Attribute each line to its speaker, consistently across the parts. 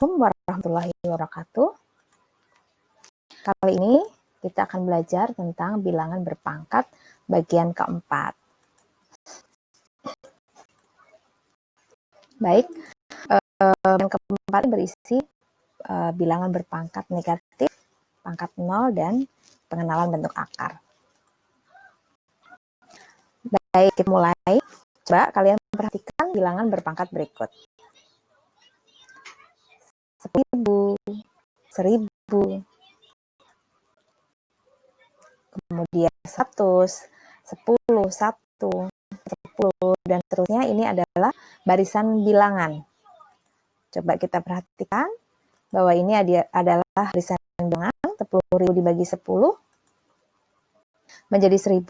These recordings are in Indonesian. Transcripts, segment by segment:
Speaker 1: warahmatullahi wabarakatuh. Kali ini kita akan belajar tentang bilangan berpangkat bagian keempat. Baik, bagian keempat berisi bilangan berpangkat negatif, pangkat 0, dan pengenalan bentuk akar. Baik, kita mulai. Coba kalian perhatikan bilangan berpangkat berikut. 1000, 1000, kemudian 100, 10, 1, 10, dan seterusnya. Ini adalah barisan bilangan. Coba kita perhatikan bahwa ini adalah barisan bilangan. 10.000 dibagi 10 menjadi 1000,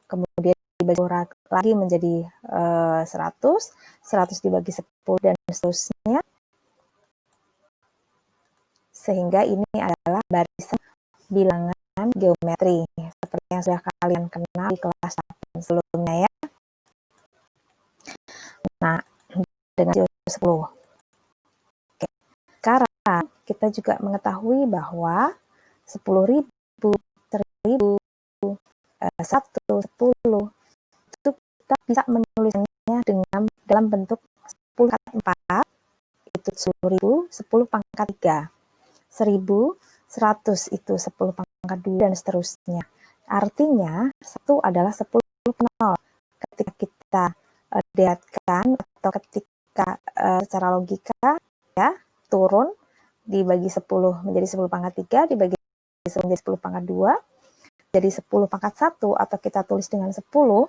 Speaker 1: kemudian dibagi lagi menjadi 100, 100 dibagi 10, dan seterusnya. Sehingga ini adalah barisan bilangan geometri seperti yang sudah kalian kenal di kelas 8 sebelumnya ya. Nah, dengan 10. Oke. Sekarang kita juga mengetahui bahwa 10.000, 1000, 1, 10 itu kita bisa menulisnya dalam bentuk 10 pangkat 4, itu 10.000, 10 pangkat 3. 1000, 100 itu 10 pangkat 2, dan seterusnya. Artinya, 1 adalah 10 0. Ketika kita dilihatkan atau ketika secara logika ya, turun dibagi 10 menjadi 10 pangkat 3, dibagi 10 menjadi 10 pangkat 2, jadi 10 pangkat 1, atau kita tulis dengan 10,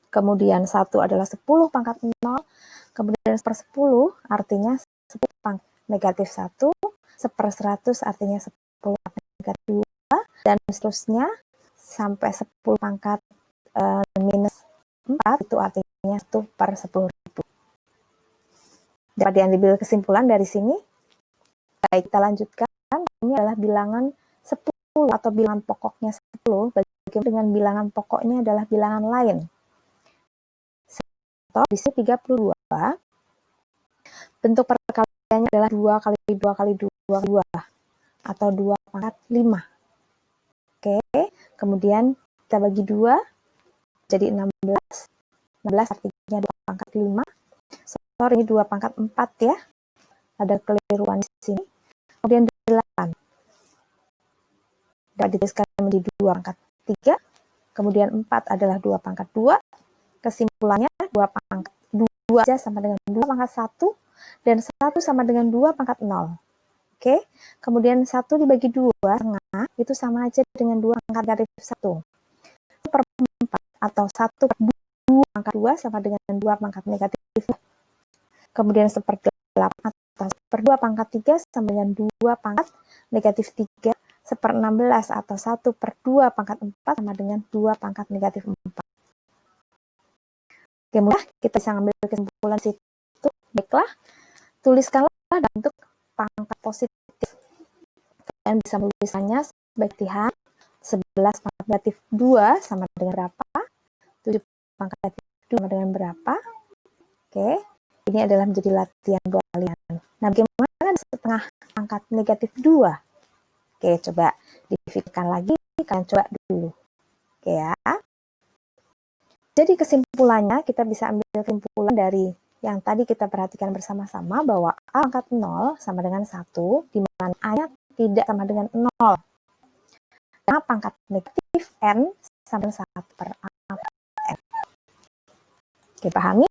Speaker 1: kemudian 1 adalah 10 pangkat 0, kemudian per 10 artinya 10 pangkat negatif 1, 1/100 artinya 10 pangkat negatif 2, dan seterusnya sampai 10 pangkat minus 4, itu artinya 1/10.000. Dapat diambil kesimpulan dari sini. Baik, kita lanjutkan. Ini adalah bilangan 10 atau bilangan pokoknya 10. Bagaimana dengan bilangan pokoknya adalah bilangan lain. Contoh di sini 32. Bentuk perkaliannya adalah 2 kali 2 kali 2 kali 2 atau 2 pangkat 5. Oke, kemudian kita bagi 2 jadi 16. 16 artinya 2 pangkat 5. Sorry, ini 2 pangkat 4 ya. Ada keliruan di sini. Kemudian 8. Dapat dituliskan menjadi 2 pangkat 3. Kemudian 4 adalah 2 pangkat 2. Kesimpulannya 2 pangkat 2 aja sama dengan 2 pangkat 1. Dan 1 sama dengan 2 pangkat 0. Oke, kemudian 1 dibagi 2 tengah itu sama aja dengan 2 pangkat negatif 1. 1 per 4 atau 1 per 2 pangkat 2 sama dengan 2 pangkat negatif 2. Kemudian 1/8 atau 1/2 pangkat 3 sama dengan 2 pangkat negatif 3. 1/16 atau 1/2 pangkat 4 sama dengan 2 pangkat negatif 4. Oke, mudah kita bisa ambil kesimpulan situ. Baiklah, tuliskanlah dalam bentuk pangkat positif. Kalian bisa menuliskannya sebagai latihan. 11 pangkat negatif 2 sama dengan berapa? 7 pangkat negatif 2 sama dengan berapa? Oke, ini adalah menjadi latihan buat kalian. Nah, bagaimana setengah pangkat negatif 2? Oke, coba dipikirkan lagi. Kalian coba dulu. Oke ya. Jadi kesimpulannya, kita bisa ambil kesimpulan dari yang tadi kita perhatikan bersama-sama bahwa A pangkat 0 sama dengan 1, di mana A-nya tidak sama dengan 0. Karena pangkat negatif N sama dengan 1 per A pangkat N. Oke, pahami?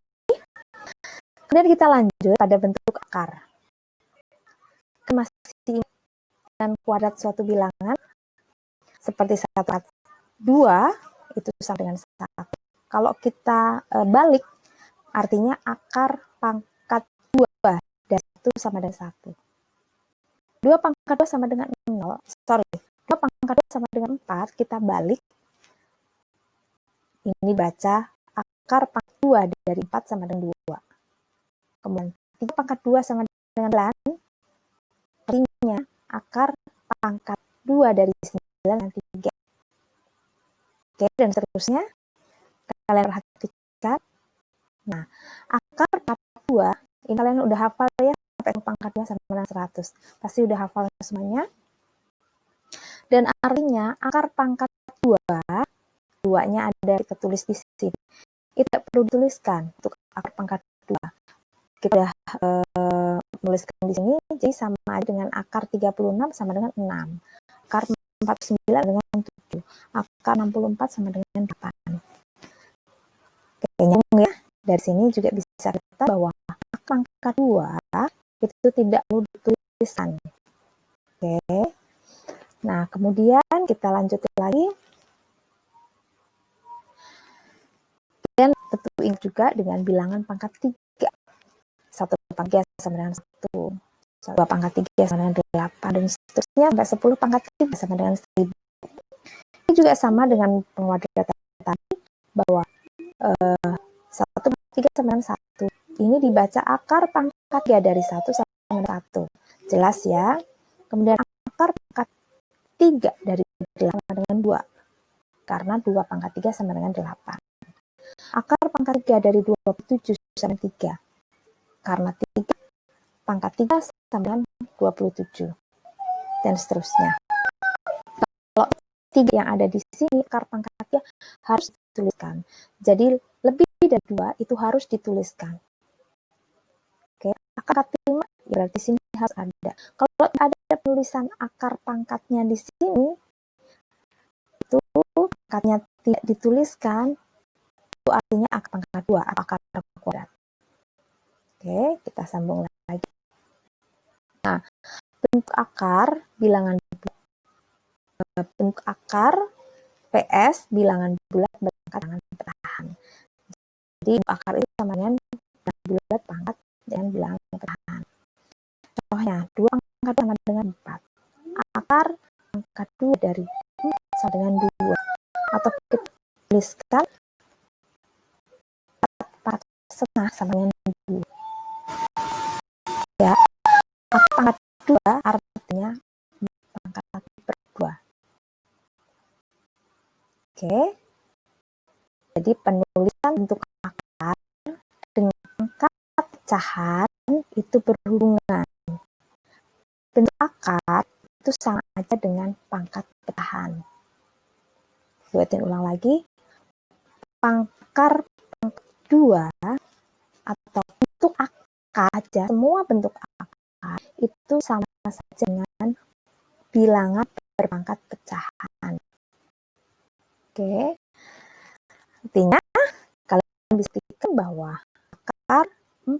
Speaker 1: Kemudian kita lanjut pada bentuk akar. Masih dengan kuadrat suatu bilangan, seperti 1/2, itu sama dengan 1. Kalau kita balik, artinya akar pangkat 2 dari 1 sama dengan 1. 2 pangkat 2 sama dengan 0, 2 pangkat 2 sama dengan 4, kita balik. Ini baca akar pangkat 2 dari 4 sama dengan 2. Kemudian 3 pangkat 2 sama dengan 9, artinya akar pangkat 2 dari 9 dan 3. Oke, dan seterusnya. Kalian perhatikan. Nah, akar pangkat 2, ini kalian udah hafal ya, sampai pangkat 2 sama dengan 100. Pasti udah hafal semuanya. Dan artinya akar pangkat 2, 2-nya ada kita tulis di sini. Itu tidak perlu dituliskan untuk akar pangkat 2. Kita sudah menuliskan di sini, jadi sama aja dengan akar 36 sama dengan 6. Akar 49 dengan 7. Akar 64 sama dengan 8. Oke, nyambung ya. Dari sini juga bisa kita bahwa akar pangkat 2 itu tidak perlu dituliskan. Oke. Nah, kemudian kita lanjutin lagi. Dan tentuin juga dengan bilangan pangkat 3. 1 pangkat 3 sama dengan 1. 2 pangkat 3 sama dengan 8. Dan seterusnya sampai 10 pangkat 3 sama dengan 1000. Ini juga sama dengan penguat data tadi, bahwa 1 pangkat 3 sama dengan 1. Ini dibaca akar pangkat 3 dari 1 sama dengan 1. Jelas ya? Kemudian akar pangkat 3 dari 8 sama dengan 2. Karena 2 pangkat 3 sama dengan 8. Akar pangkat 3 dari 27 sama 3. Karena 3 pangkat 3 sama dengan 27. Dan seterusnya. Kalau 3 yang ada di sini, akar pangkatnya harus dituliskan. Jadi lebih dari 2 itu harus dituliskan. Oke, akar 5 berarti sini harus ada. Kalau ada penulisan akar pangkatnya di sini, itu pangkatnya tidak dituliskan, itu artinya akar pangkat 2 atau akar kuadrat. Oke, kita sambung lagi. Nah, bentuk akar bilangan bentuk akar PS bilangan bulat berpangkat dengan petahan. Jadi akar itu sama dengan bilangan bulat pangkat dengan bilangan petahan. Contohnya 2 pangkat sama dengan 4. Akar pangkat 2 dari 4 sama dengan 2. Atau kita tuliskan 4 setengah sama dengan 2. Ya, akar pangkat 2 artinya pangkat 1 per 2. Oke. Jadi penulisan bentuk akar dengan pangkat pecahan itu berhubungan. Bentuk akar itu sama aja dengan pangkat pecahan. Buatin ulang lagi. Akar pangkat 2 atau bentuk akar aja, semua bentuk akar itu sama saja dengan bilangan berpangkat pecahan. Oke. Artinya kalian bisa pikirkan bahwa akar 4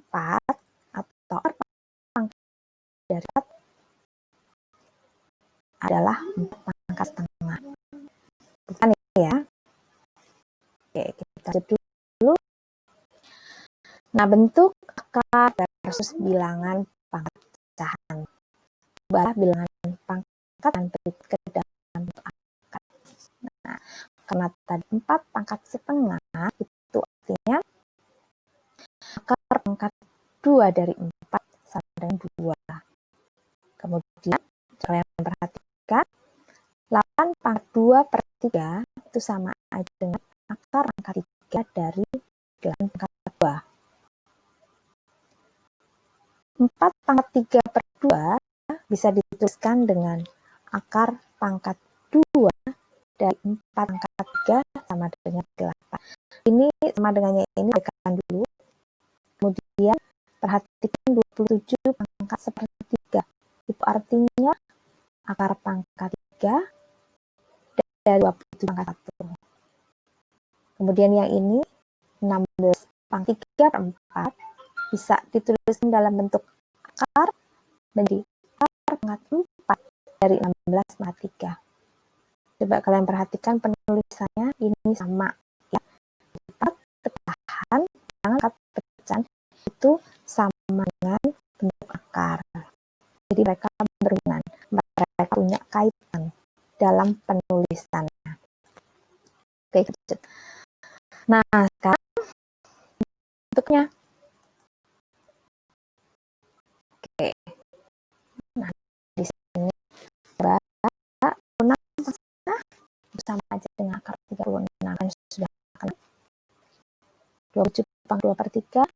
Speaker 1: atau akar pangkat dari 4 adalah 4 pangkat setengah. Bukan ya? Oke, kita lanjut dulu. Nah, bentuk akar versus bilangan pangkat pecahan. Ubahlah bilangan pangkat dan beri ke dalam bentuk akar. Nah, karena tadi 4 pangkat setengah, itu artinya akar pangkat 2 dari 4 sama dengan 2. Kemudian, kalian perhatikan, 8 pangkat 2 per 3 itu sama aja dengan akar pangkat 3 dari 8 pangkat 2. 4 pangkat 3 per 2 bisa dituliskan dengan akar pangkat 2 dari 4 pangkat 3 sama dengan 8. Ini sama dengannya ini berikan dulu. Kemudian perhatikan 27 pangkat sepertiga. Itu artinya akar pangkat 3 dari 27 pangkat 1. Kemudian yang ini 16 pangkat 3 per 4 bisa dituliskan dalam bentuk akar menjadi akar pangkat 4 dari 16 pangkat 3. Coba kalian perhatikan penulisannya ini sama ya. Pecahan, pangkat pecahan itu sama dengan bentuk akar. Jadi mereka berhubungan, mereka punya kaitan dalam penulisannya. Oke, nah sekarang bentuknya. Oke, nah di sini sama aja dengan akar 36 kan sudah kenal. 27 pangkat 2 per 3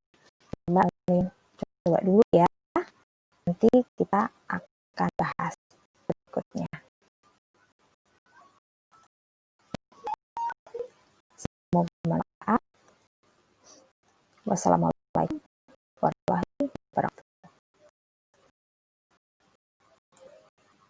Speaker 1: coba dulu ya. nanti kita akan bahas berikutnya. Semoga bermanfaat. Wassalamualaikum warahmatullahi wabarakatuh.